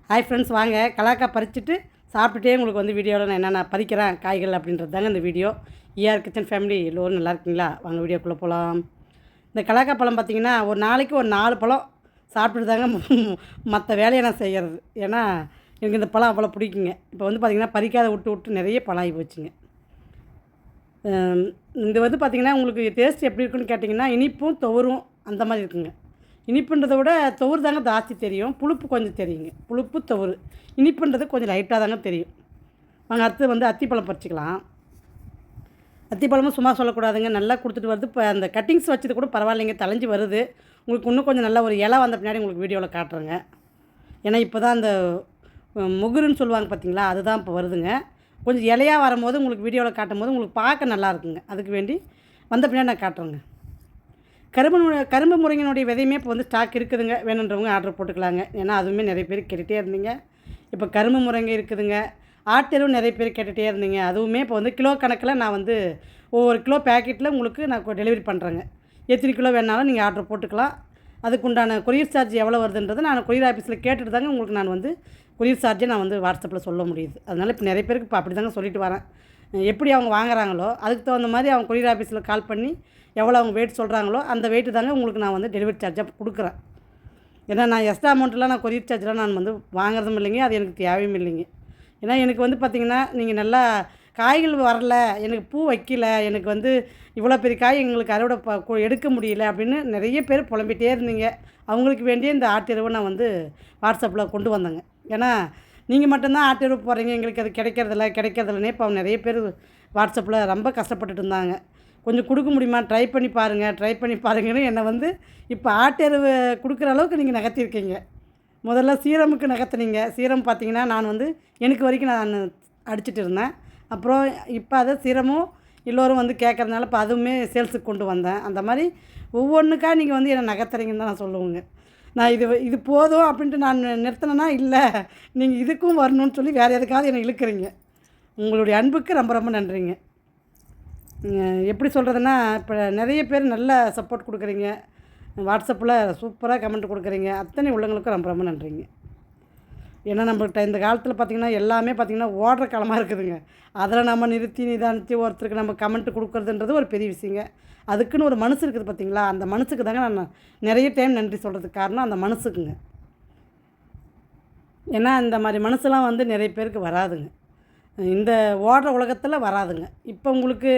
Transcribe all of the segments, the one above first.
Hi friends, வாங்க கலாக்கா பறிச்சுட்டு சாப்பிட்டுட்டே உங்களுக்கு வந்து வீடியோவில் நான் என்னென்ன பறிக்கிறேன் காய்கள் அப்படின்றது தாங்க இந்த வீடியோ. கிச்சன் ஃபேமிலி எல்லோரும் நல்லா இருக்கீங்களா? வாங்க வீடியோக்குள்ளே போகலாம். இந்த கலாக்கா பழம் பார்த்திங்கன்னா ஒரு நாளைக்கு ஒரு 4 பழம் சாப்பிட்டுட்டு தாங்க மற்ற வேலையை நான் செய்கிறது. ஏன்னா எனக்கு இந்த பழம் அவ்வளோ பிடிக்குங்க. இப்போ வந்து பார்த்திங்கன்னா பறிக்காத விட்டு நிறைய பழம் ஆகி போச்சுங்க. இது வந்து பார்த்திங்கன்னா உங்களுக்கு டேஸ்ட் எப்படி இருக்குன்னு கேட்டிங்கன்னா இனிப்பும் துவரும் அந்த மாதிரி இருக்குங்க. இனிப்புன்றதை விட துவரு தாங்க ஜாஸ்தி தெரியும், புளிப்பு கொஞ்சம் தெரியுங்க. புளிப்பு துவரு, இனிப்புன்றது கொஞ்சம் லைட்டாக தாங்க தெரியும். நாங்கள் அடுத்து வந்து அத்திப்பழம் பறிச்சிக்கலாம். அத்திப்பழமும் சும்மா சொல்லக்கூடாதுங்க, நல்லா கொடுத்துட்டு வருது. இப்போ அந்த கட்டிங்ஸ் வச்சது கூட பரவாயில்லைங்க, தலைஞ்சி வருது. உங்களுக்கு இன்னும் கொஞ்சம் நல்லா ஒரு இலை வந்த பின்னாடி உங்களுக்கு வீடியோவில் காட்டுறேங்க. ஏன்னா இப்போ தான் அந்த முகுருன்னு சொல்லுவாங்க பார்த்தீங்களா, அதுதான் இப்போ வருதுங்க. கொஞ்சம் இலையாக வரும்போது உங்களுக்கு வீடியோவில் காட்டும் போது உங்களுக்கு பார்க்க நல்லா இருக்குங்க. அதுக்கு வேண்டி வந்த பின்னாடி நான் காட்டுறேங்க. கரும்பு முருங்கனுடைய விதையுமே இப்போ வந்து ஸ்டாக் இருக்குதுங்க. வேணுன்றவங்க ஆர்டர் போட்டுக்கலாங்க. ஏன்னா அதுவுமே நிறைய பேர் கேட்டுகிட்டே இருந்தீங்க. இப்போ கரும்பு முருங்கை இருக்குதுங்க. ஆட்டெருவும் நிறைய பேர் கேட்டுகிட்டே இருந்தீங்க. அதுவுமே இப்போ வந்து கிலோ கணக்கில் நான் வந்து ஒவ்வொரு கிலோ பேக்கெட்டில் உங்களுக்கு நான் டெலிவரி பண்ணுறேங்க. எத்தனை கிலோ வேணாலும் நீங்கள் ஆர்டர் போட்டுக்கலாம். அதுக்குண்டான கொரியர் சார்ஜ் எவ்வளோ வருதுன்றது நான் கொரியர் ஆஃபீஸில் கேட்டுட்டு தாங்க உங்களுக்கு நான் வந்து கொரியர் சார்ஜை நான் வந்து வாட்ஸ்அப்பில் சொல்ல முடியுது. அதனால் இப்போ நிறைய பேருக்கு இப்போ அப்படி தாங்க சொல்லிட்டு வரேன். எப்படி அவங்க வாங்குறாங்களோ அதுக்கு தகுந்த மாதிரி அவங்க கொரியர் ஆஃபீஸில் கால் பண்ணி எவ்வளோ அவங்க வெயிட் சொல்கிறாங்களோ அந்த வெயிட்டு தாங்க உங்களுக்கு நான் வந்து டெலிவரி சார்ஜாக கொடுக்குறேன். ஏன்னா நான் எக்ஸ்ட்ரா அமௌண்ட்டெலாம் நான் கொரியர் சார்ஜெலாம் நான் வந்து வாங்குறதும் இல்லைங்க, அது எனக்கு தேவையும் இல்லைங்க. ஏன்னா எனக்கு வந்து பார்த்திங்கன்னா நீங்கள் நல்லா காய்கள் வரல, எனக்கு பூ வைக்கல, எனக்கு வந்து இவ்வளோ பெரிய காய் எங்களுக்கு அறுவடை எடுக்க முடியல அப்படின்னு நிறைய பேர் புலம்பிகிட்டே இருந்தீங்க. அவங்களுக்கு வேண்டிய இந்த ஆட்டெருவை நான் வந்து வாட்ஸ்அப்பில் கொண்டு வந்தேங்க. ஏன்னா நீங்கள் மட்டும்தான் ஆட்டெருவு போடுறீங்க, எங்களுக்கு அது கிடைக்கிறதில்லனே இப்போ நிறைய பேர் வாட்ஸ்அப்பில் ரொம்ப கஷ்டப்பட்டுட்டு இருந்தாங்க. கொஞ்சம் கொடுக்க முடியுமா, ட்ரை பண்ணி பாருங்கன்னு என்னை வந்து இப்போ ஆட்டெருவு கொடுக்குற அளவுக்கு நீங்கள் நகர்த்திருக்கீங்க. முதல்ல சீரமுக்கு நகர்த்துனீங்க. சீரம் பார்த்திங்கன்னா நான் வந்து எனக்கு வரைக்கும் நான் அடிச்சிட்டு இருந்தேன். அப்புறம் இப்போ அதை சீரமும் எல்லோரும் வந்து கேட்குறதுனால இப்போ அதுவுமே சேல்ஸுக்கு கொண்டு வந்தேன். அந்த மாதிரி ஒவ்வொன்றுக்கா நீங்கள் வந்து என்னை நகர்த்துறீங்கன்னு தான் நான் சொல்லுவேங்க. நான் இது போதும் அப்படின்ட்டு நான் நிறுத்தினேன்னா இல்லை, நீங்கள் இதுக்கும் வரணும்னு சொல்லி வேறு எதுக்காவது என்னை இழுக்கிறீங்க. உங்களுடைய அன்புக்கு ரொம்ப ரொம்ப நன்றிங்க. எப்படி சொல்கிறதுன்னா இப்போ நிறைய பேர் நல்ல சப்போர்ட் கொடுக்குறீங்க. வாட்ஸ்அப்பில் சூப்பராக கமெண்ட் கொடுக்குறீங்க. அத்தனை உள்ளவங்களுக்கும் ரொம்ப ரொம்ப நன்றிங்க. ஏன்னா நம்மள்கிட்ட இந்த காலத்தில் பார்த்திங்கன்னா எல்லாமே பார்த்திங்கன்னா ஓடுற காலமாக இருக்குதுங்க. அதில் நம்ம நிதானித்து ஒருத்தருக்கு நம்ம கமெண்ட் கொடுக்குறதுன்றது ஒரு பெரிய விஷயங்க. அதுக்குன்னு ஒரு மனசு இருக்குது பார்த்திங்களா, அந்த மனசுக்கு தாங்க நான் நிறைய டைம் நன்றி சொல்கிறதுக்கு காரணம் அந்த மனசுக்குங்க. ஏன்னா இந்த மாதிரி மனசுலாம் வந்து நிறைய பேருக்கு வராதுங்க, இந்த ஓடுற உலகத்தில் வராதுங்க. இப்போ உங்களுக்கு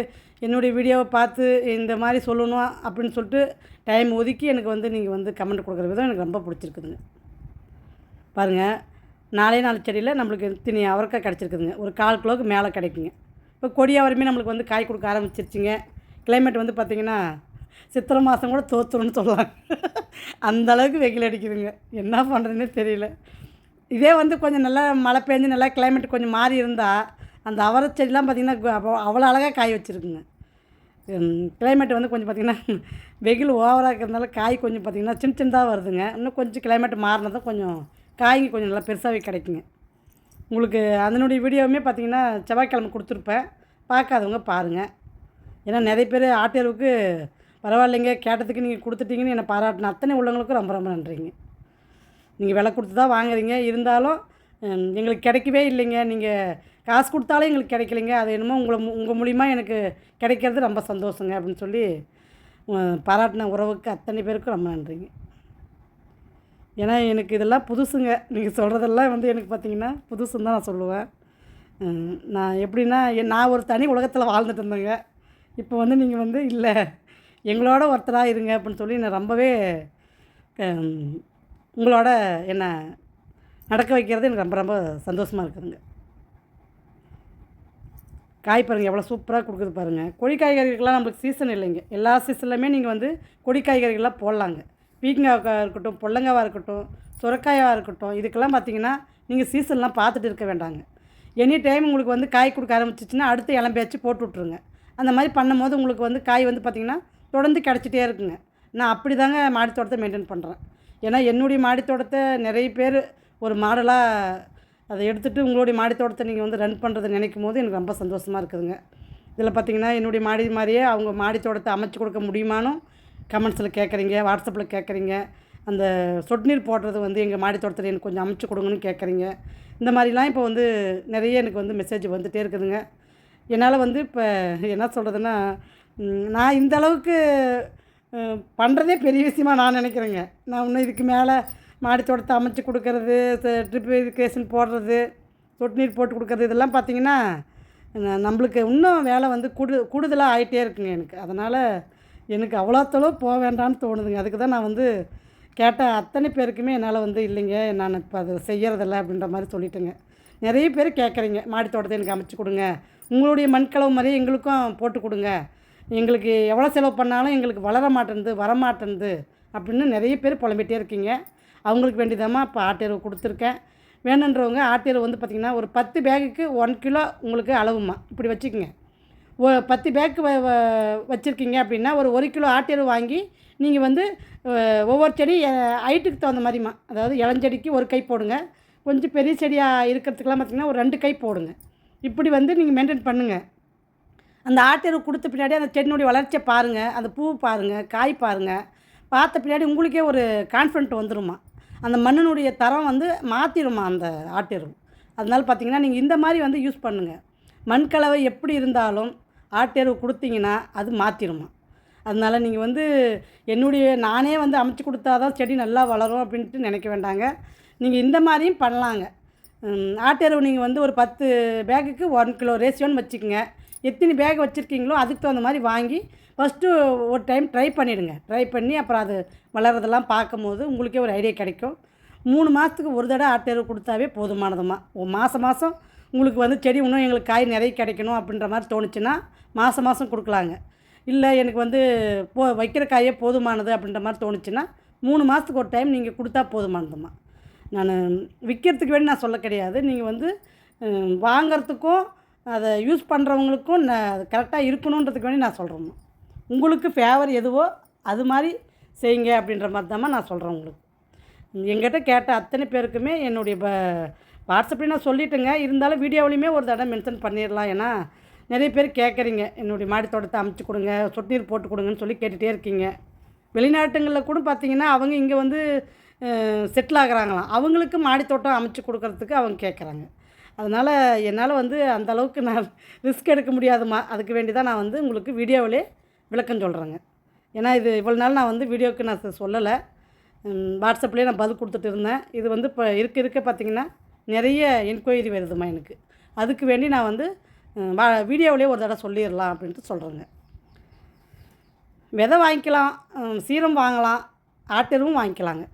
என்னுடைய வீடியோவை பார்த்து இந்த மாதிரி சொல்லணும் அப்படின்னு சொல்லிட்டு டைம் ஒதுக்கி எனக்கு வந்து நீங்கள் வந்து கமெண்ட் கொடுக்குற விதம் எனக்கு ரொம்ப பிடிச்சிருக்குதுங்க. பாருங்கள், 4 செடியில் நம்மளுக்கு இத்தனை அவரைக்காய் கிடச்சிருக்குதுங்க. ஒரு 1/4 கிலோவுக்கு மேலே கிடைக்குங்க. இப்போ கொடியாவரமே நம்மளுக்கு வந்து காய் கொடுக்க ஆரம்பிச்சிருச்சுங்க. கிளைமேட் வந்து பார்த்திங்கன்னா சித்திரை மாதம் கூட தோற்றுருன்னு சொல்லலாம். அந்தளவுக்கு வெயில் அடிக்குதுங்க. என்ன பண்ணுறதுன்னே தெரியல. இதே வந்து கொஞ்சம் நல்லா மழை பெஞ்சு நல்லா கிளைமேட் கொஞ்சம் மாறி இருந்தால் அந்த அவரை செடிலாம் பார்த்திங்கன்னா அவ்வளோ அழகாக காய் வச்சுருக்குங்க. கிளைமேட் வந்து கொஞ்சம் பார்த்திங்கன்னா வெயில் ஓவராக இருக்கிறதுனால காய் கொஞ்சம் பார்த்திங்கன்னா சின்னதாக வருதுங்க. இன்னும் கொஞ்சம் கிளைமேட் மாறினதும் கொஞ்சம் காய்ங்க கொஞ்சம் நல்லா பெருசாகவே கிடைக்குங்க. உங்களுக்கு அதனுடைய வீடியோவுமே பார்த்திங்கன்னா செவ்வாய்க்கிழமை கொடுத்துருப்பேன், பார்க்காதவங்க பாருங்கள். ஏன்னா நிறைய பேர் ஆட்டெருவுக்கு பரவாயில்லைங்க கேட்டதுக்கு நீங்கள் கொடுத்துட்டீங்கன்னு என்னை பாராட்டின அத்தனை உள்ளவங்களுக்கும் ரொம்ப ரொம்ப நன்றிங்க. நீங்கள் விலை கொடுத்து தான் வாங்குறீங்க, இருந்தாலும் எங்களுக்கு கிடைக்கவே இல்லைங்க, நீங்கள் காசு கொடுத்தாலும் எங்களுக்கு கிடைக்கலைங்க, அது என்னமோ உங்கள் மூலிமா எனக்கு கிடைக்கிறது ரொம்ப சந்தோஷங்க அப்படின்னு சொல்லி பாராட்டின உறவுக்கு அத்தனை பேருக்கும் ரொம்ப நன்றிங்க. ஏன்னா எனக்கு இதெல்லாம் புதுசுங்க, நீங்கள் சொல்கிறதெல்லாம் வந்து எனக்கு பார்த்திங்கன்னா புதுசுன்னு தான் நான் சொல்லுவேன். நான் எப்படின்னா நான் ஒரு தனி உலகத்தில் வாழ்ந்துட்டு இருந்தேங்க. இப்போ வந்து நீங்கள் வந்து இல்லை எங்களோட ஒருத்தராக இருங்க அப்படின்னு சொல்லி நான் ரொம்பவே உங்களோட என்னை நடக்க வைக்கிறது எனக்கு ரொம்ப ரொம்ப சந்தோஷமாக இருக்குதுங்க. காய் பாருங்கள் எவ்வளோ சூப்பராக கொடுக்குது பாருங்கள். கொடி காய்கறிகள்லாம் நம்மளுக்கு சீசன் இல்லைங்க. எல்லா சீசன்லையுமே நீங்கள் வந்து கொடி காய்கறிகள்லாம் போடலாங்க. பீக்கங்காய்க்காக இருக்கட்டும், பொள்ளங்காவாக இருக்கட்டும், சுரக்காயாக இருக்கட்டும், இதுக்கெல்லாம் பார்த்திங்கன்னா நீங்கள் சீசன்லாம் பார்த்துட்டு இருக்க வேண்டாங்க. எனி டைம் உங்களுக்கு வந்து காய் கொடுக்க ஆரம்பிச்சிச்சின்னா அடுத்து இளம்பேச்சு போட்டு விட்ருங்க. அந்த மாதிரி பண்ணும்போது உங்களுக்கு வந்து காய் வந்து பார்த்திங்கன்னா தொடர்ந்து கிடச்சிட்டே இருக்குங்க. நான் அப்படி தாங்க மாடி தோட்டத்தை மெயின்டைன் பண்ணுறேன். ஏன்னா என்னுடைய மாடி தோட்டத்தை நிறைய பேர் ஒரு மாடலாக அதை எடுத்துகிட்டு உங்களுடைய மாடி தோட்டத்தை நீங்கள் வந்து ரன் பண்ணுறதை நினைக்கும் போது எனக்கு ரொம்ப சந்தோஷமாக இருக்குதுங்க. இதில் பார்த்திங்கன்னா என்னுடைய மாடி மாதிரியே அவங்க மாடி தோட்டத்தை அமைச்சு கொடுக்க முடியுமானும் கமெண்ட்ஸில் கேட்குறீங்க, வாட்ஸ்அப்பில் கேட்குறீங்க. அந்த சொட்டு நீர் போடுறது வந்து எங்கள் மாடி தோட்டத்தில் எனக்கு கொஞ்சம் அமைச்சு கொடுங்கன்னு கேட்குறீங்க. இந்த மாதிரிலாம் இப்போ வந்து நிறைய எனக்கு வந்து மெசேஜ் வந்துகிட்டே இருக்குதுங்க. என்னால் வந்து இப்போ என்ன சொல்கிறதுன்னா, நான் இந்த அளவுக்கு பண்ணுறதே பெரிய விஷயமா நான் நினைக்கிறேங்க. நான் இன்னும் இதுக்கு மேலே மாடி தோட்டத்தை அமைச்சு கொடுக்கறது, ட்ரிப் இரிகேஷன் போடுறது, சொட்டு நீர் போட்டு கொடுக்கறது, இதெல்லாம் பார்த்திங்கன்னா நம்மளுக்கு இன்னும் வேலை வந்து கூடுதலாக ஆகிட்டே இருக்குங்க எனக்கு. அதனால் எனக்கு அவ்வளோத்தளவு போக வேண்டாம்னு தோணுதுங்க. அதுக்கு தான் நான் வந்து கேட்ட அத்தனை பேருக்குமே என்னால் வந்து இல்லைங்க, நான் இப்போ அது செய்கிறதில்ல அப்படின்ற மாதிரி சொல்லிட்டேங்க. நிறைய பேர் கேட்குறீங்க, மாடி தோட்டத்தை எனக்கு அமைச்சு கொடுங்க, உங்களுடைய மண்கலவு மாதிரியே எங்களுக்கும் போட்டு கொடுங்க, எங்களுக்கு எவ்வளோ செலவு பண்ணாலும் எங்களுக்கு வளர மாட்டேன்து வரமாட்டேன்து அப்படின்னு நிறைய பேர் புலம்பிகிட்டே இருக்கீங்க. அவங்களுக்கு வேண்டியதாம்மா இப்போ ஆட்டெருவு கொடுத்துருக்கேன். வேணுன்றவங்க ஆட்டெருவு வந்து பார்த்திங்கன்னா ஒரு 10 பேகுக்கு 1 கிலோ உங்களுக்கு அளவுமா இப்படி வச்சுக்கோங்க. 10 பேக்கு வச்சுருக்கீங்க அப்படின்னா ஒரு 1 கிலோ ஆட்டெருவு வாங்கி நீங்கள் வந்து ஒவ்வொரு செடி ஹைட்டுக்கு தகுந்த மாதிரிம்மா, அதாவது இளஞ்செடிக்கு 1 கை போடுங்க, கொஞ்சம் பெரிய செடியாக இருக்கிறதுக்கெல்லாம் பார்த்திங்கன்னா ஒரு 2 கை போடுங்க. இப்படி வந்து நீங்கள் மெயின்டைன் பண்ணுங்கள். அந்த ஆட்டெருவு கொடுத்த பின்னாடி அந்த செடியினுடைய வளர்ச்சியை பாருங்கள், அந்த பூ பாருங்கள், காய் பாருங்கள். பார்த்த பின்னாடி உங்களுக்கே ஒரு கான்ஃபிடென்ட் வந்துடுமா, அந்த மண்ணினுடைய தரம் வந்து மாற்றிடுமா அந்த ஆட்டெருவு. அதனால பார்த்திங்கன்னா நீங்கள் இந்த மாதிரி வந்து யூஸ் பண்ணுங்கள். மண்கலவை எப்படி இருந்தாலும் ஆட்டெருவு கொடுத்தீங்கன்னா அது மாற்றிடுமா. அதனால் நீங்கள் வந்து நானே வந்து அமைச்சு கொடுத்தா தான் செடி நல்லா வளரும் அப்படின்ட்டு நினைக்க வேண்டாங்க. நீங்கள் இந்த மாதிரியும் பண்ணலாங்க. ஆட்டெருவு நீங்கள் வந்து ஒரு 10 பேக்குக்கு 1 கிலோ ரேஷியோன்னு வச்சுக்கோங்க. எத்தனை பேக் வச்சுருக்கீங்களோ அதுக்கு தகுந்த மாதிரி வாங்கி ஃபஸ்ட்டு ஒரு டைம் ட்ரை பண்ணிவிடுங்க. ட்ரை பண்ணி அப்புறம் அது வளர்கிறதெல்லாம் பார்க்கும்போது உங்களுக்கே ஒரு ஐடியா கிடைக்கும். 3 மாதத்துக்கு ஒரு தடவை ஆட்டெருவு கொடுத்தாவே போதுமானதுமா. மாதம் உங்களுக்கு வந்து செடி இன்னும் எங்களுக்கு காய் நிறைய கிடைக்கணும் அப்படின்ற மாதிரி தோணுச்சுன்னா மாதம் கொடுக்கலாங்க. இல்லை எனக்கு வந்து வைக்கிற காயே போதுமானது அப்படின்ற மாதிரி தோணுச்சுன்னா 3 மாதத்துக்கு ஒரு டைம் நீங்கள் கொடுத்தா போதுமானதுமா. நான் விற்கிறதுக்கு வேண்டி நான் சொல்ல கிடையாது. நீங்கள் வந்து வாங்கிறதுக்கும் அதை யூஸ் பண்ணுறவங்களுக்கும் அது கரெக்டாக இருக்கணுன்றதுக்கு வேண்டி நான் சொல்கிறேம்மா. உங்களுக்கு ஃபேவர் எதுவோ அது மாதிரி செய்யுங்க அப்படின்ற மாதிரி தாம்மா நான் சொல்கிறேன் உங்களுக்கு. எங்கிட்ட கேட்ட அத்தனை பேருக்குமே என்னுடைய வாட்ஸ்அப்லேயும் நான் சொல்லிட்டேங்க. இருந்தாலும் வீடியோவிலையுமே ஒரு தடவை மென்ஷன் பண்ணிடலாம். ஏன்னா நிறைய பேர் கேட்குறீங்க, என்னுடைய மாடி தோட்டத்தை அமைச்சு கொடுங்க, சொட்டு நீர் போட்டு கொடுங்கன்னு சொல்லி கேட்டுகிட்டே இருக்கீங்க. வெளிநாட்டுங்களில் கூட பார்த்திங்கன்னா அவங்க இங்கே வந்து செட்டில் ஆகுறாங்களாம், அவங்களுக்கு மாடி தோட்டம் அமைச்சு கொடுக்கறதுக்கு அவங்க கேட்குறாங்க. அதனால் என்னால் வந்து அந்தளவுக்கு நான் ரிஸ்க் எடுக்க முடியாதுமா. அதுக்கு வேண்டி தான் நான் வந்து உங்களுக்கு வீடியோவிலே விளக்கம் சொல்கிறேங்க. ஏன்னா இது இவ்வளோ நாள் நான் வந்து வீடியோவுக்கு நான் சொல்லலை, வாட்ஸ்அப்லேயே நான் பதில் கொடுத்துட்டு இருந்தேன். இது வந்து இப்போ இருக்க பார்த்திங்கன்னா நிறைய என்கொயரி வருதுமா எனக்கு. அதுக்கு வேண்டி நான் வந்து வீடியோவிலே ஒரு தடவை சொல்லிடலாம் அப்படின்ட்டு சொல்கிறேங்க. விதை வாங்கிக்கலாம், சீரம் வாங்கலாம், ஆட்டெருவும் வாங்கிக்கலாங்க.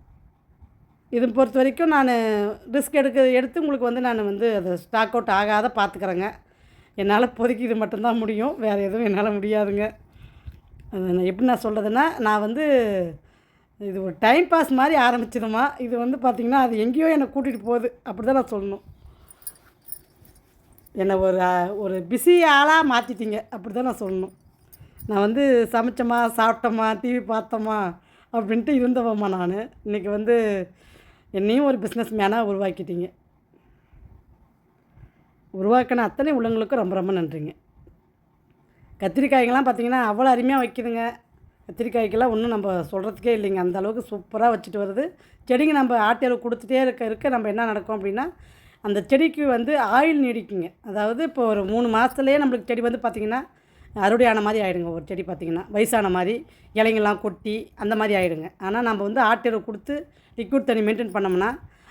இது பொறுத்த வரைக்கும் நான் ரிஸ்க் எடுத்து உங்களுக்கு வந்து நான் வந்து அது ஸ்டாக் அவுட் ஆகாத பார்த்துக்கிறேங்க. என்னால் இப்போதைக்கு இது மட்டும்தான் முடியும், வேறு எதுவும் என்னால் முடியாதுங்க. அது எப்படி நான் சொல்கிறதுன்னா, நான் வந்து இது ஒரு டைம் பாஸ் மாதிரி ஆரம்பிச்சிடுமா. இது வந்து பார்த்திங்கன்னா அது எங்கேயோ என்னை கூட்டிகிட்டு போகுது, அப்படி தான் நான் சொல்லணும். என்னை ஒரு பிஸி ஆளாக மாற்றிட்டீங்க, அப்படி தான் நான் சொல்லணும். நான் வந்து சமைச்சோமா, சாப்பிட்டோமா, டிவி பார்த்தோமா அப்படின்ட்டு இருந்தவம்மா நான். இன்றைக்கி வந்து என்னையும் ஒரு பிஸ்னஸ் மேனாக உருவாக்கிட்டீங்க. உருவாக்கின அத்தனை உள்ளவங்களுக்கும் ரொம்ப ரொம்ப நன்றிங்க. கத்திரிக்காய்கள்லாம் பார்த்திங்கன்னா அவ்வளோ அருமையாக வைக்குதுங்க. கத்திரிக்காய்க்கெல்லாம் ஒன்றும் நம்ம சொல்கிறதுக்கே இல்லைங்க, அந்த அளவுக்கு சூப்பராக வச்சுட்டு வருது. செடிங்க நம்ம ஆட்டெருவு கொடுத்துட்டே இருக்க நம்ம என்ன நடக்கும் அப்படின்னா, அந்த செடிக்கு வந்து ஆயுள் நீடிக்குங்க. அதாவது இப்போ ஒரு 3 மாதத்துலேயே நம்மளுக்கு செடி வந்து பார்த்திங்கன்னா அறுவடையான மாதிரி ஆகிடுங்க. ஒரு செடி பார்த்திங்கன்னா வயசான மாதிரி இலைங்கள்லாம் கொட்டி அந்த மாதிரி ஆகிடுங்க. ஆனால் நம்ம வந்து ஆட்டெருவு கொடுத்து லிக்விட் தண்ணி மெயின்டைன் பண்ணோம்னா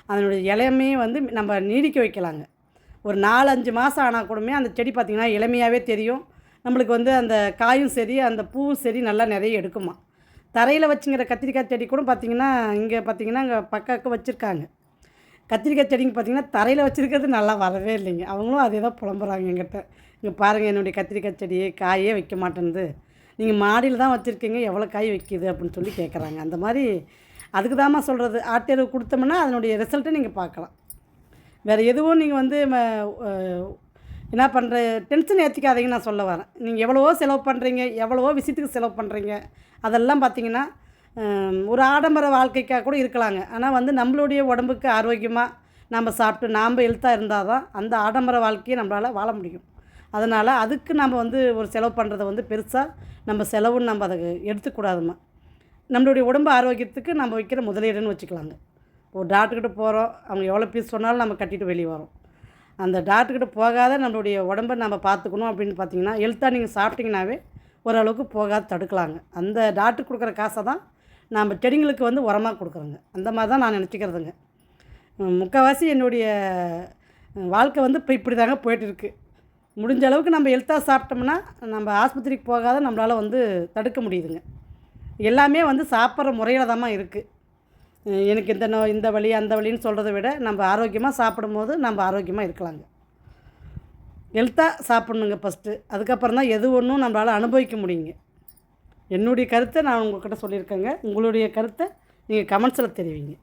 அதனுடைய இலையுமே வந்து நம்ம நீடிக்க வைக்கலாங்க. ஒரு 4-5 மாதம் ஆனால் கூடமே அந்த செடி பார்த்திங்கன்னா இளமையாகவே தெரியும். நம்மளுக்கு வந்து அந்த காயும் சரி அந்த பூவும் சரி நல்லா நிறைய எடுக்குமா. தரையில் வச்சுங்கிற கத்திரிக்காய் செடி கூட பார்த்திங்கன்னா இங்கே பார்த்திங்கன்னா இங்கே பக்கம் வச்சுருக்காங்க. கத்திரிக்காய் செடிங்க பார்த்திங்கன்னா தரையில் வச்சுருக்கிறது நல்லா வரவே இல்லைங்க. அவங்களும் அதே தான் புலம்புறாங்க என்கிட்ட. இங்கே பாருங்கள், என்னுடைய கத்திரிக்காய் செடியே காயே வைக்க மாட்டேன்து, நீங்கள் மாடியில் தான் வச்சுருக்கீங்க, எவ்வளோ காய் வைக்கிது அப்படின்னு சொல்லி கேட்குறாங்க. அந்த மாதிரி அதுக்கு தாம்மா சொல்கிறது, ஆட்டெருவு கொடுத்தோம்னா அதனுடைய ரிசல்ட்டை நீங்கள் பார்க்கலாம். வேறு எதுவும் நீங்கள் வந்து என்ன பண்ணுற டென்ஷன் ஏற்றிக்காதீங்கன்னு நான் சொல்ல வரேன். நீங்கள் எவ்வளவோ செலவு பண்ணுறீங்க, எவ்வளவோ விஷயத்துக்கு செலவு பண்ணுறீங்க, அதெல்லாம் பார்த்திங்கன்னா ஒரு ஆடம்பர வாழ்க்கைக்காக கூட இருக்கலாங்க. ஆனால் வந்து நம்மளுடைய உடம்புக்கு ஆரோக்கியமாக நம்ம சாப்பிட்டு நாம் ஹெல்த்தாக இருந்தால் தான் அந்த ஆடம்பர வாழ்க்கையை நம்மளால் வாழ முடியும். அதனால் அதுக்கு நம்ம வந்து ஒரு செலவு பண்ணுறத வந்து பெருசாக நம்ம செலவுன்னு நம்ம அதை எடுத்துக்கூடாதுமா. நம்மளுடைய உடம்பு ஆரோக்கியத்துக்கு நம்ம வைக்கிற முதலீடுன்னு வச்சுக்கலாங்க. ஒரு டாக்டர்கிட்ட போகிறோம், அவங்க எவ்வளோ ஃபீஸ் சொன்னாலும் நம்ம கட்டிட்டு வெளியே வரோம். அந்த டாக்டர்கிட்ட போகாத நம்மளுடைய உடம்பை நம்ம பார்த்துக்கணும் அப்படின்னு பார்த்தீங்கன்னா, ஹெல்த்தாக நீங்கள் சாப்பிட்டிங்கனாவே ஓரளவுக்கு போகாத தடுக்கலாங்க. அந்த டாக்டர் கொடுக்குற காசை தான் நம்ம செடிங்களுக்கு வந்து உரமாக கொடுக்குறோங்க. அந்த மாதிரி தான் நான் நினச்சிக்கிறதுங்க. முக்கால்வாசி என்னுடைய வாழ்க்கை வந்து இப்போ இப்படி தாங்க போய்ட்டுருக்கு. முடிஞ்ச அளவுக்கு நம்ம ஹெல்த்தாக சாப்பிட்டோம்னா நம்ம ஆஸ்பத்திரிக்கு போகாத நம்மளால் வந்து தடுக்க முடியுதுங்க. எல்லாமே வந்து சாப்பிட்ற முறையில் தாம்மா இருக்குது. எனக்கு இந்த நோய் இந்த வலி அந்த வலின்னு சொல்கிறத விட நம்ம ஆரோக்கியமாக சாப்பிடும்போது நம்ம ஆரோக்கியமாக இருக்கலாங்க. ஹெல்த்தாக சாப்பிட்ணுங்க ஃபஸ்ட்டு. அதுக்கப்புறம் தான் எது ஒன்றும் நம்மளால் அனுபவிக்க முடியுங்க. என்னுடைய கருத்தை நான் உங்கள்கிட்ட சொல்லியிருக்கேங்க. உங்களுடைய கருத்தை நீங்கள் கமெண்ட்ஸில் தெரிவிங்க.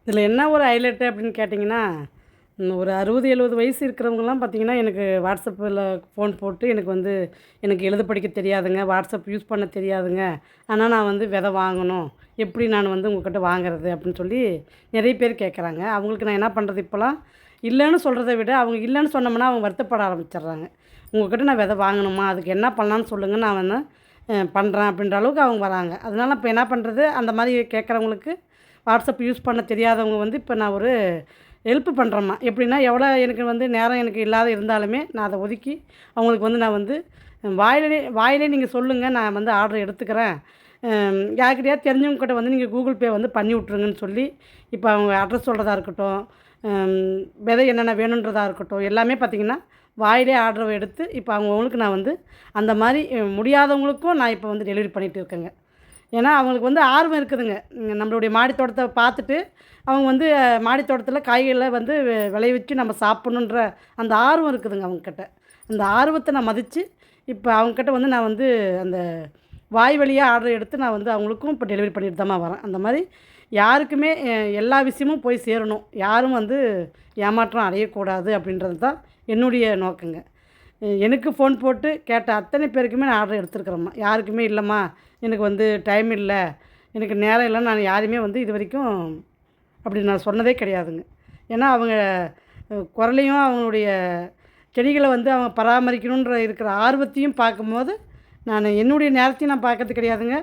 இதில் என்ன ஒரு ஹைலைட்டு அப்படின்னு கேட்டிங்கன்னா, ஒரு 60-70 வயசு இருக்கிறவங்கலாம் பார்த்திங்கன்னா எனக்கு வாட்ஸ்அப்பில் ஃபோன் போட்டு எனக்கு எழுத படிக்க தெரியாதுங்க, வாட்ஸ்அப் யூஸ் பண்ண தெரியாதுங்க, ஆனால் நான் வந்து விதை வாங்கணும், எப்படி நான் வந்து உங்கள்கிட்ட வாங்குறது அப்படின்னு சொல்லி நிறைய பேர் கேட்குறாங்க. அவங்களுக்கு நான் என்ன பண்ணுறது, இப்போலாம் இல்லைன்னு சொல்கிறத விட அவங்க இல்லைன்னு சொன்னோம்னா அவங்க வருத்தப்பட ஆரம்பிச்சிடுறாங்க. உங்கள்கிட்ட நான் விதை வாங்கணுமா, அதுக்கு என்ன பண்ணலான்னு சொல்லுங்கள், நான் வந்து பண்ணுறேன் அப்படின்ற அளவுக்கு அவங்க வராங்க. அதனால் இப்போ என்ன பண்ணுறது, அந்த மாதிரி கேட்குறவங்களுக்கு வாட்ஸ்அப் யூஸ் பண்ண தெரியாதவங்க வந்து இப்போ நான் ஒரு ஹெல்ப் பண்ணுறேம்மா. எப்படின்னா எவ்வளோ எனக்கு வந்து நேரம் எனக்கு இல்லாத இருந்தாலுமே நான் அதை ஒதுக்கி அவங்களுக்கு வந்து நான் வந்து வாயிலே நீங்கள் சொல்லுங்கள், நான் வந்து ஆர்டர் எடுத்துக்கிறேன், யார்கிட்டயா தெரிஞ்சவங்ககிட்ட வந்து நீங்கள் கூகுள் பே வந்து பண்ணி விட்ருங்கன்னு சொல்லி இப்போ அவங்க அட்ரஸ் சொல்கிறதா இருக்கட்டும், விதை என்னென்ன வேணுன்றதா இருக்கட்டும், எல்லாமே பார்த்திங்கன்னா வாயிலே ஆர்டர் எடுத்து இப்போ அவங்களுக்கு நான் வந்து அந்த மாதிரி முடியாதவங்களுக்கும் நான் இப்போ வந்து டெலிவரி பண்ணிகிட்டு இருக்கேங்க. ஏன்னா அவங்களுக்கு வந்து ஆர்வம் இருக்குதுங்க. நம்மளுடைய மாடி தோட்டத்தை பார்த்துட்டு அவங்க வந்து மாடி தோட்டத்தில் காய்களை வந்து விளைவிச்சு நம்ம சாப்பிட்ணுன்ற அந்த ஆர்வம் இருக்குதுங்க அவங்கக்கிட்ட. அந்த ஆர்வத்தை நான் மதித்து இப்போ அவங்கக்கிட்ட வந்து நான் வந்து அந்த வாய் வழியாக ஆர்டர் எடுத்து நான் வந்து அவங்களுக்கும் இப்போ டெலிவரி பண்ணிட்டு தாம்மா வரேன். அந்த மாதிரி யாருக்குமே எல்லா விஷயமும் போய் சேரணும், யாரும் வந்து ஏமாற்றம் அடையக்கூடாது அப்படின்றது தான் என்னுடைய நோக்கங்க. எனக்கு ஃபோன் போட்டு கேட்ட அத்தனை பேருக்குமே நான் ஆர்டர் எடுத்துருக்குறேம்மா. யாருக்குமே இல்லைம்மா எனக்கு வந்து டைம் இல்லை, எனக்கு நேரம் இல்லைன்னு நான் யாரையுமே வந்து இது வரைக்கும் அப்படி நான் சொன்னதே கிடையாதுங்க. ஏன்னா அவங்க குரலையும் அவங்களுடைய செடிகளை வந்து அவங்க பராமரிக்கணுன்ற இருக்கிற ஆர்வத்தையும் பார்க்கும்போது நான் என்னுடைய நேரத்தையும் நான் பார்க்கறது கிடையாதுங்க,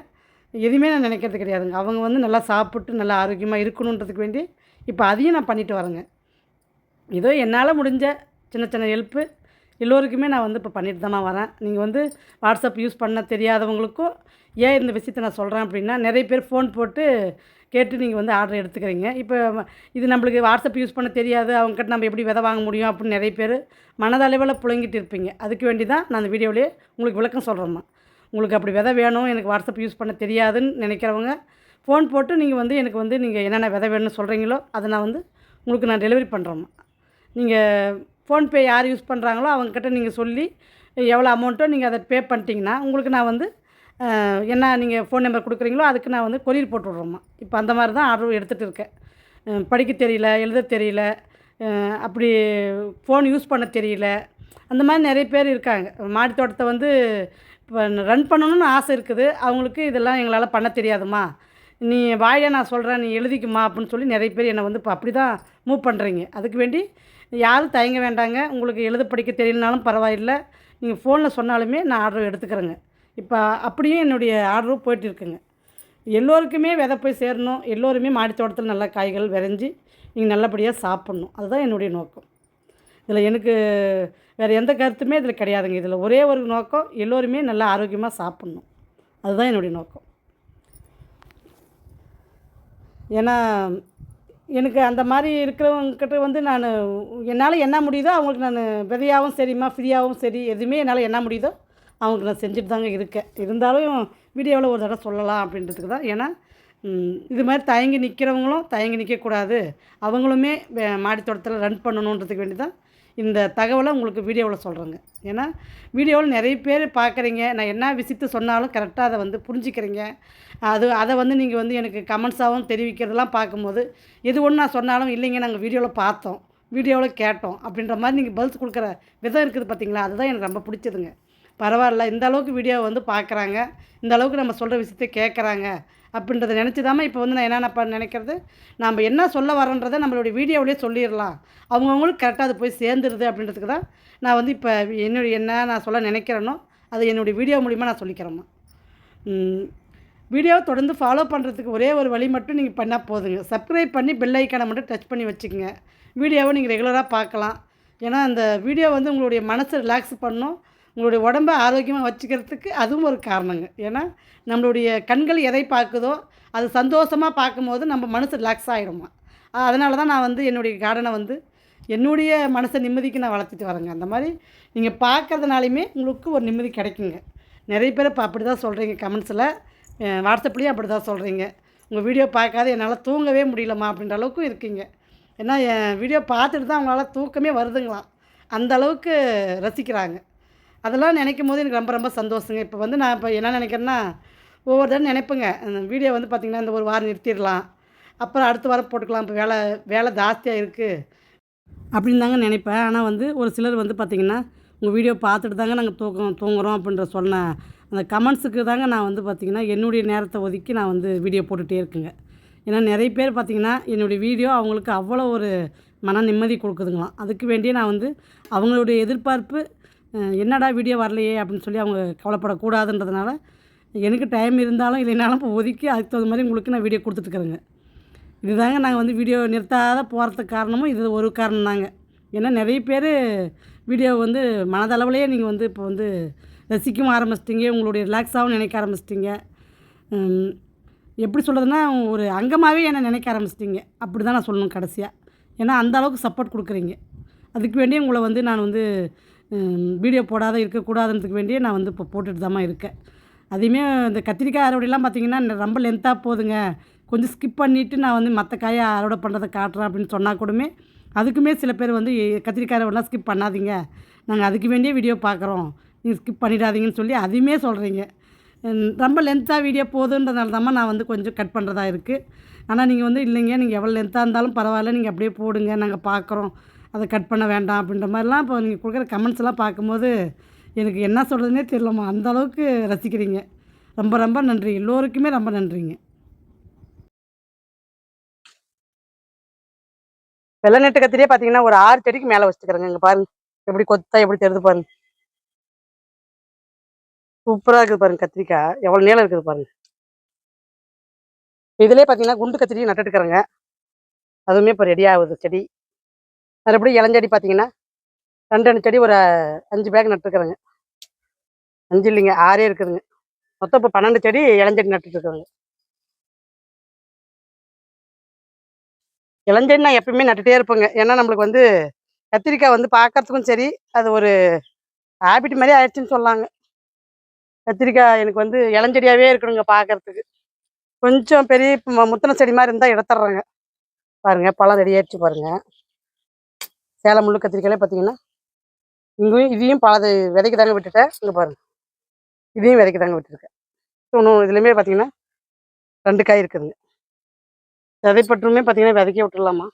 எதுவுமே நான் நினைக்கிறது கிடையாதுங்க. அவங்க வந்து நல்லா சாப்பிட்டு நல்லா ஆரோக்கியமாக இருக்கணுன்றதுக்கு வேண்டி இப்போ அதையும் நான் பண்ணிட்டு வரேங்க. ஏதோ என்னால் முடிஞ்ச சின்ன சின்ன ஹெல்ப்பு எல்லோருக்குமே நான் வந்து இப்போ பண்ணிட்டு தாம்மா வரேன். நீங்கள் வந்து வாட்ஸ்அப் யூஸ் பண்ண தெரியாதவங்களுக்கும் ஏன் இந்த விஷயத்தை நான் சொல்கிறேன் அப்படின்னா, நிறைய பேர் ஃபோன் போட்டு கேட்டு நீங்கள் வந்து ஆர்டர் எடுத்துக்கிறீங்க. இப்போ இது நம்மளுக்கு வாட்ஸ்அப் யூஸ் பண்ண தெரியாது, அவங்ககிட்ட நம்ம எப்படி விதை வாங்க முடியும் அப்படின்னு நிறைய பேர் மனதளவில் புழங்கிட்டு இருப்பீங்க. அதுக்கு வேண்டி தான் நான் அந்த வீடியோவிலே உங்களுக்கு விளக்கம் சொல்கிறேம்மா. உங்களுக்கு அப்படி விதை வேணும், எனக்கு வாட்ஸ்அப் யூஸ் பண்ண தெரியாதுன்னு நினைக்கிறவங்க ஃபோன் போட்டு நீங்கள் வந்து எனக்கு வந்து நீங்கள் என்னென்ன விதை வேணும்னு சொல்கிறீங்களோ அதை நான் வந்து உங்களுக்கு நான் டெலிவரி பண்ணுறேம்மா. நீங்கள் ஃபோன்பே யார் யூஸ் பண்ணுறாங்களோ அவங்கக்கிட்ட நீங்கள் சொல்லி எவ்வளோ அமௌண்ட்டோ நீங்கள் அதை பே பண்ணிட்டீங்கன்னா உங்களுக்கு நான் வந்து என்ன நீங்கள் ஃபோன் நம்பர் கொடுக்குறீங்களோ அதுக்கு நான் வந்து கொரியர் போட்டு விட்றோம்மா. இப்போ அந்த மாதிரி தான் ஆர்டர் எடுத்துகிட்டு இருக்கேன். படிக்க தெரியல, எழுத தெரியல, அப்படி ஃபோன் யூஸ் பண்ண தெரியல, அந்த மாதிரி நிறைய பேர் இருக்காங்க. மாடி தோட்டத்தை வந்து இப்போ ரன் பண்ணணும்னு ஆசை இருக்குது, அவங்களுக்கு இதெல்லாம் எங்களால் பண்ண தெரியாதும்மா, நீ வாயிலே நான் சொல்கிறேன் நீ எழுதிக்குமா அப்படின்னு சொல்லி நிறைய பேர் என்னை வந்து இப்போ அப்படி தான் மூவ் பண்ணுறீங்க. அதுக்கு வேண்டி யாரும் தயங்க வேண்டாங்க. உங்களுக்கு எழுத படிக்க தெரியலனாலும் பரவாயில்லை, நீங்கள் ஃபோனில் சொன்னாலுமே நான் ஆர்டர் எடுத்துக்கிறேங்க. இப்போ அப்படியும் என்னுடைய ஆர்டரும் போய்ட்டு இருக்குங்க. எல்லோருக்குமே விதை போய் சேரணும், எல்லோருமே மாடி தோட்டத்தில் நல்லா காய்கள் விளைஞ்சி நீங்கள் நல்லபடியாக சாப்பிட்ணும், அதுதான் என்னுடைய நோக்கம். இதில் எனக்கு வேறு எந்த கருத்துமே இதில் கிடையாதுங்க. இதில் ஒரே ஒரு நோக்கம், எல்லோருமே நல்லா ஆரோக்கியமாக சாப்பிட்ணும், அதுதான் என்னுடைய நோக்கம். ஏன்னா எனக்கு அந்த மாதிரி இருக்கிறவங்கக்கிட்ட வந்து நான் என்னால் என்ன முடியுதோ அவங்களுக்கு நான் விதையாகவும் சரிம்மா ஃப்ரீயாகவும் சரி எதுவுமே என்னால் என்ன முடியுதோ அவங்களுக்கு நான் செஞ்சுட்டு தாங்க இருக்கேன். இருந்தாலும் வீடியோவில் ஒரு தடவை சொல்லலாம் அப்படின்றதுக்கு தான். ஏன்னா இது மாதிரி தயங்கி நிற்கிறவங்களும் தயங்கி நிற்கக்கூடாது, அவங்களுமே மாடி தோட்டத்தில் ரன் பண்ணணுன்றதுக்கு வேண்டி தான் இந்த தகவலை உங்களுக்கு வீடியோவில் சொல்கிறேங்க. ஏன்னா வீடியோவில் நிறைய பேர் பார்க்குறீங்க, நான் என்ன விஷயத்தை சொன்னாலும் கரெக்டாக அதை வந்து புரிஞ்சுக்கிறீங்க. அதை வந்து நீங்கள் வந்து எனக்கு கமெண்ட்ஸாகவும் தெரிவிக்கிறதெல்லாம் பார்க்கும்போது எது ஒன்று நான் சொன்னாலும் இல்லைங்க நாங்கள் வீடியோவில் பார்த்தோம், வீடியோவில் கேட்டோம் அப்படின்ற மாதிரி நீங்கள் பதில் கொடுக்குற விதம் இருக்குது பார்த்தீங்களா, அதுதான் எனக்கு ரொம்ப பிடிச்சதுங்க. பரவாயில்ல, இந்த அளவுக்கு வீடியோவை வந்து பார்க்குறாங்க, இந்த அளவுக்கு நம்ம சொல்கிற விஷயத்தை கேட்குறாங்க அப்படின்றத நினச்சி தாமல் இப்போ வந்து நான் என்னென்ன நினைக்கிறது, நம்ம என்ன சொல்ல வரோன்றதை நம்மளுடைய வீடியோவிலே சொல்லிடலாம், அவங்கவுங்களுக்கு கரெக்டாக அது போய் சேர்ந்துருது அப்படின்றதுக்கு தான் நான் வந்து இப்போ என்ன நான் சொல்ல நினைக்கிறேனோ அதை என்னுடைய வீடியோ மூலிமா நான் சொல்லிக்கிறேம்மா. வீடியோவை தொடர்ந்து ஃபாலோ பண்ணுறதுக்கு ஒரே ஒரு வழி மட்டும் நீங்கள் பண்ணால் போதுங்க. சப்ஸ்கிரைப் பண்ணி பெல் ஐக்கானை மட்டும் டச் பண்ணி வச்சுக்கோங்க. வீடியோவை நீங்கள் ரெகுலராக பார்க்கலாம். ஏன்னா அந்த வீடியோ வந்து உங்களுடைய மனசை ரிலாக்ஸ் பண்ணும், உங்களுடைய உடம்ப ஆரோக்கியமாக வச்சுக்கிறதுக்கு அதுவும் ஒரு காரணங்க. ஏன்னா நம்மளுடைய கண்கள் எதை பார்க்குதோ அது சந்தோஷமாக பார்க்கும்போது நம்ம மனசு ரிலாக்ஸ் ஆகிடுமா. அதனால தான் நான் வந்து என்னுடைய கார்டனை வந்து என்னுடைய மனசை நிம்மதிக்கு நான் வளர்த்துட்டு வரேங்க. அந்த மாதிரி நீங்கள் பார்க்குறதுனாலையுமே உங்களுக்கு ஒரு நிம்மதி கிடைக்குங்க. நிறைய பேர் இப்போ அப்படி தான் சொல்கிறீங்க கமெண்ட்ஸில், வாட்ஸ்அப்லேயும் அப்படி தான் சொல்கிறீங்க. உங்கள் வீடியோ பார்க்காத என்னால் தூங்கவே முடியலம்மா அப்படின்ற அளவுக்கும் இருக்கீங்க. ஏன்னா என் வீடியோ பார்த்துட்டு தான் அவங்களால தூக்கமே வருதுங்களாம். அந்த அளவுக்கு ரசிக்கிறாங்க. அதெல்லாம் நினைக்கும் போது எனக்கு ரொம்ப ரொம்ப சந்தோஷங்க. இப்போ வந்து நான் இப்போ என்ன நினைக்கிறேன்னா, ஒவ்வொரு தடவை நினைப்பேங்க, வீடியோ வந்து பார்த்திங்கன்னா இந்த ஒரு வாரம் நிறுத்திடலாம், அப்புறம் அடுத்த வாரம் போட்டுக்கலாம், இப்போ வேலை ஜாஸ்தியாக இருக்குது அப்படின்னு தாங்க நினைப்பேன். ஆனால் வந்து ஒரு சிலர் வந்து பார்த்திங்கன்னா, உங்கள் வீடியோ பார்த்துட்டு தாங்க நாங்கள் தூங்குறோம் அப்படின்ற சொன்ன அந்த கமெண்ட்ஸுக்கு தாங்க நான் வந்து பார்த்திங்கன்னா என்னுடைய நேரத்தை ஒதுக்கி நான் வந்து வீடியோ போட்டுகிட்டே இருக்குங்க. ஏன்னா நிறைய பேர் பார்த்திங்கன்னா என்னுடைய வீடியோ அவங்களுக்கு அவ்வளோ ஒரு மன நிம்மதி கொடுக்குதுங்களாம். அதுக்கு வேண்டிய நான் வந்து அவங்களுடைய எதிர்பார்ப்பு, என்னடா வீடியோ வரலையே அப்படின்னு சொல்லி அவங்க கவலைப்படக்கூடாதுன்றதுனால எனக்கு டைம் இருந்தாலும் இல்லைனாலும் இப்போ ஒதுக்கி அதுக்கு தகுந்த மாதிரி உங்களுக்கு நான் வீடியோ கொடுத்துட்ருக்குறேங்க. இதுதாங்க நாங்கள் வந்து வீடியோ நிறுத்தாத போகிறதுக்கு காரணமும் இது ஒரு காரணம் தாங்க. ஏன்னா நிறைய பேர் வீடியோ வந்து மனதளவுலேயே நீங்கள் வந்து இப்போ வந்து ரசிக்கவும் ஆரம்பிச்சிட்டிங்க, உங்களுடைய ரிலாக்ஸாகவும் நினைக்க ஆரம்பிச்சிட்டிங்க. எப்படி சொல்கிறதுனா ஒரு அங்கமாகவே என்னை நினைக்க ஆரம்பிச்சிட்டிங்க அப்படி தான் நான் சொல்லணும் கடைசியாக. ஏன்னா அந்த அளவுக்கு சப்போர்ட் கொடுக்குறீங்க. அதுக்கு வேண்டிய உங்களை வந்து நான் வந்து வீடியோ போடாத இருக்கக்கூடாதுன்றதுக்கு வேண்டிய நான் வந்து இப்போ போட்டுட்டு தாம்மா இருக்கேன். அதையுமே இந்த கத்திரிக்காய் அறுவடைலாம் பார்த்திங்கன்னா ரொம்ப லென்த்தாக போகுதுங்க, கொஞ்சம் ஸ்கிப் பண்ணிவிட்டு நான் வந்து மற்ற காயை அறுவடை பண்ணுறதை காட்டுறேன் அப்படின்னு சொன்னால் கூடமே அதுக்குமே சில பேர் வந்து கத்திரிக்காய் அறுவடைலாம் ஸ்கிப் பண்ணாதீங்க, நாங்கள் அதுக்கு வேண்டிய வீடியோ பார்க்குறோம், நீங்கள் ஸ்கிப் பண்ணிடாதீங்கன்னு சொல்லி அதையுமே சொல்கிறீங்க. ரொம்ப லென்த்தாக வீடியோ போகுதுன்றதுனால தாம்மா நான் வந்து கொஞ்சம் கட் பண்ணுறதா இருக்குது. ஆனால் நீங்கள் வந்து இல்லைங்க, நீங்கள் எவ்வளோ லென்த்தாக இருந்தாலும் பரவாயில்ல, நீங்கள் அப்படியே போடுங்க, நாங்கள் பார்க்குறோம், அதை கட் பண்ண வேண்டாம் அப்படின்ற மாதிரிலாம் இப்போ நீங்கள் கொடுக்குற கமெண்ட்ஸ் எல்லாம் பார்க்கும்போது எனக்கு என்ன சொல்கிறதுனே தெரியலம்மா. அந்த அளவுக்கு ரசிக்கிறீங்க. ரொம்ப ரொம்ப நன்றி. எல்லோருக்குமே ரொம்ப நன்றிங்க. வெள்ளை நெட்டு கத்திரியே பார்த்தீங்கன்னா ஒரு 6 செடிக்கு மேலே வச்சுக்கிறேங்க. இங்கே பாருங்க எப்படி கொத்தா எப்படி தெரியுது பாருங்க. சூப்பராக இருக்குது பாருங்க. கத்திரிக்காய் எவ்வளோ நீளம் இருக்குது பாருங்க. இதுலேயே பார்த்தீங்கன்னா குண்டு கத்திரியும் நட்டுட்டுக்கிறேங்க. அதுவுமே இப்போ ரெடி ஆகுது செடி. மறுபடியும் இளஞ்செடி பார்த்தீங்கன்னா 2 செடி ஒரு 5 பேக் நட்டுருக்குறேங்க. 5 இல்லைங்க 6 இருக்குதுங்க. மொத்தம் இப்போ 12 செடி இளஞ்செடி நட்டுட்டுருக்குறேங்க. இளஞ்செடி நான் எப்பயுமே நட்டுகிட்டே இருப்பேங்க. ஏன்னா நம்மளுக்கு வந்து கத்திரிக்காய் வந்து பார்க்கறதுக்கும் சரி, அது ஒரு ஹேபிட் மாதிரி ஆயிடுச்சுன்னு சொல்லாங்க. கத்திரிக்காய் எனக்கு வந்து இளஞ்செடியாகவே இருக்கணுங்க பார்க்கறதுக்கு. கொஞ்சம் பெரிய முத்தின செடி மாதிரி இருந்தால் எடுத்துட்றேங்க. பாருங்கள் பழம் ரெடி ஆகிடுச்சு பாருங்கள். சேலம் முள்ளு கத்திரிக்காயிலே பார்த்தீங்கன்னா இங்கேயும் இதையும் பழது விதைக்கு தாங்க விட்டுட்டேன். இங்கே பாருங்கள் இதையும் விதைக்கு தாங்க விட்டுருக்கேன். இன்னும் இதுலேயுமே பார்த்தீங்கன்னா 2 காய் இருக்குதுங்க. விதைப்பட்டுமே பார்த்தீங்கன்னா விதைக்க விட்டுடலாமா.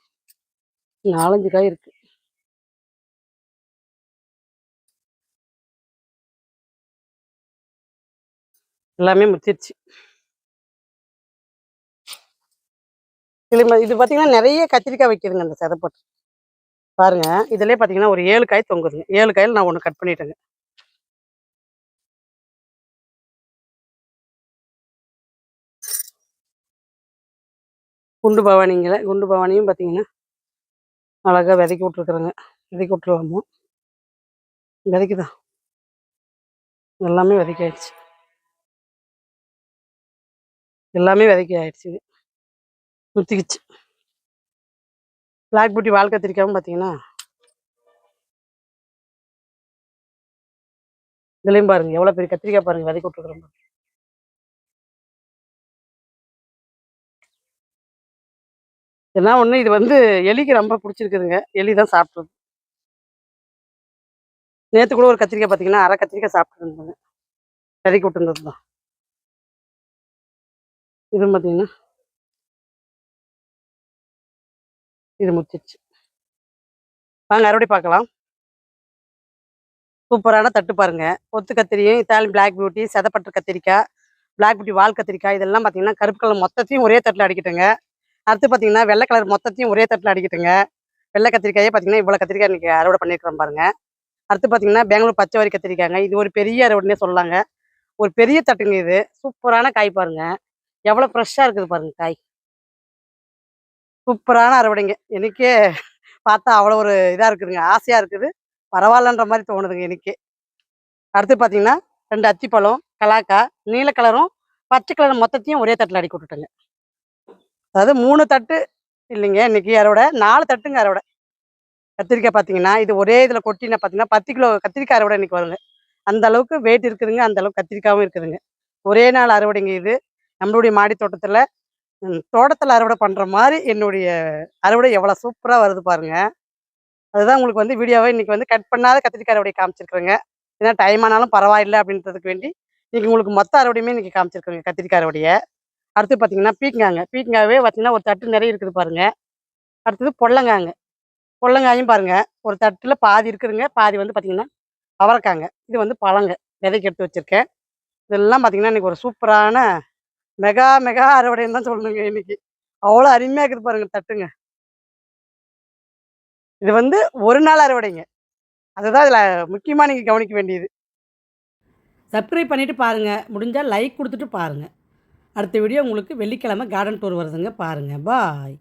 4, 5 காய் இருக்குது. எல்லாமே முத்திருச்சு. இது பார்த்தீங்கன்னா நிறைய கத்திரிக்காய் வைக்கிதுங்க அந்த செதைப்பட்டு. பாருங்க இதுலேயே பார்த்தீங்கன்னா ஒரு 7 காய் தொங்குதுங்க. 7 காயில் நான் 1 கட் பண்ணிட்டேங்க. குண்டு பவானியும் பார்த்தீங்கன்னா அழகாக விதைக்கி விட்ருக்குறேங்க. விதைக்கி விட்டுருலாமோ. விதைக்குதான் எல்லாமே விதைக்க ஆயிடுச்சு. எல்லாமே விதைக்க ஆயிடுச்சு. முத்திக்கிச்சு. பிளாக் பியூட்டி வால் கத்திரிக்காயும் பார்த்தீங்கன்னா இதுலேயும் பாருங்க எவ்வளோ பெரிய கத்திரிக்காய் பாருங்க விதைக்கி விட்ருக்குறோம். ஏன்னா ஒன்று இது வந்து எலிக்கு ரொம்ப பிடிச்சிருக்குதுங்க. எலி தான் சாப்பிட்ருது. நேற்று கூட ஒரு கத்திரிக்காய் பார்த்தீங்கன்னா அரை கத்திரிக்காய் சாப்பிட்டு இருந்தேங்க. விதைக்கி விட்டுருந்தது தான். இதுவும் பார்த்தீங்கன்னா இது முத்திடுச்சு. வாங்க அறுவடை பார்க்கலாம். சூப்பரான தட்டு பாருங்க. கொத்து கத்திரியும் இத்தாலி பிளாக் பியூட்டி, செதப்பட்டு கத்திரிக்காய், பிளாக் பியூட்டி வால் கத்திரிக்காய் இதெல்லாம் பார்த்தீங்கன்னா கருப்பு கலர் மொத்தத்தையும் ஒரே தட்டில் அடிக்கிட்டுங்க. அடுத்து பார்த்தீங்கன்னா வெள்ளை கலர் மொத்தத்தையும் ஒரே தட்டில் அடிக்கிட்டுங்க. வெள்ளை கத்திரிக்காயே பார்த்தீங்கன்னா இவ்வளோ கத்திரிக்காய் இன்றைக்கி அறுவடை பண்ணியிருக்கிறோம் பாருங்க. அடுத்து பார்த்தீங்கன்னா பெங்களூர் பச்சை வரி கத்திரிக்காய்ங்க. இது ஒரு பெரிய அறுவடைனே சொல்லலாங்க. ஒரு பெரிய தட்டுங்க இது. சூப்பரான காய் பாருங்க. எவ்வளோ ஃப்ரெஷ்ஷாக இருக்குது பாருங்க காய். சூப்பரான அறுவடைங்க. எனக்கே பார்த்தா அவ்வளோ ஒரு இதா இருக்குதுங்க. ஆசையா இருக்குது. பரவாயில்லன்ற மாரி தோணுதுங்க எனக்கே. அடுத்து பார்த்தீங்கன்னா, 2 அத்திப்பழம், கலாக்கா, நீல கலரும், பச்சை கலரும் மொத்தத்தையும் ஒரே தட்டுல அடுக்கி விட்டுட்டேங்க. அதாவது 3 தட்டு இல்லைங்க இன்னைக்கு அறுவடை. 4 தட்டுங்க அறுவடை. கத்திரிக்காய் பார்த்தீங்கன்னா, இது ஒரே இதில கொட்டி நான் பார்த்தீங்கன்னா, 10 கிலோ கத்திரிக்காய் அறுவடை இன்னைக்கு வருங்க. அந்த அளவுக்கு வெயிட் இருக்குதுங்க. அந்த அளவுக்கு கத்திரிக்காவும் இருக்குதுங்க. ஒரே நாள் அறுவடைங்க இது. நம்மளுடைய மாடி தோட்டத்தில தோட்டத்தில அறுவடை பண்ற மாரி என்னுடைய அறுவடை எவ்வளோ சூப்பரா வருது பாருங்க. அதுதான் உங்களுக்கு வந்து வீடியோவா இன்னைக்கு வந்து கட் பண்ணாத கத்திரிக்காய் அறுவடை காமிச்சிருக்கிறேங்க. ஏன்னா டைம் ஆனாலும் பரவாயில்ல அப்படின்றதுக்கு வேண்டி, இன்னைக்கு உங்களுக்கு மொத்த அறுவடையுமே இன்னைக்கு காமிச்சிருக்கிறேங்க கத்திரிக்காய் அறுவடைய. அடுத்து பார்த்தீங்கன்னா, பீர்க்கங்காங்க. பீர்க்கங்காவே பார்த்தீங்கன்னா, ஒரு தட்டு நிறைய இருக்குது பாருங்க. அடுத்தது பொடலங்காங்க. பொடலங்காயும் பாருங்க, ஒரு தட்டுல பாதி இருக்குதுங்க. பாதி வந்து பார்த்தீங்கன்னா, அவரைக்காங்க. இது வந்து பழங்க. விதைக்கு எடுத்து வச்சிருக்கேன். இதெல்லாம் பார்த்தீங்கன்னா, இன்னைக்கு ஒரு சூப்பரான மெகா மெகா அறுவடைன்னு தான் சொல்லணுங்க இன்னைக்கு. அவ்வளோ அருமையா இருக்குது பாருங்க தட்டுங்க. இது வந்து ஒரு நாள் அறுவடைங்க. அதுதான் இதில முக்கியமா நீங்க கவனிக்க வேண்டியது. சப்ஸ்கிரைப் பண்ணிட்டு பாருங்க. முடிஞ்சா லைக் குடுத்துட்டு பாருங்க. அடுத்த வீடியோ உங்களுக்கு வெள்ளிக்கிழமை கார்டன் டூர் வருதுங்க பாருங்க. பாய்.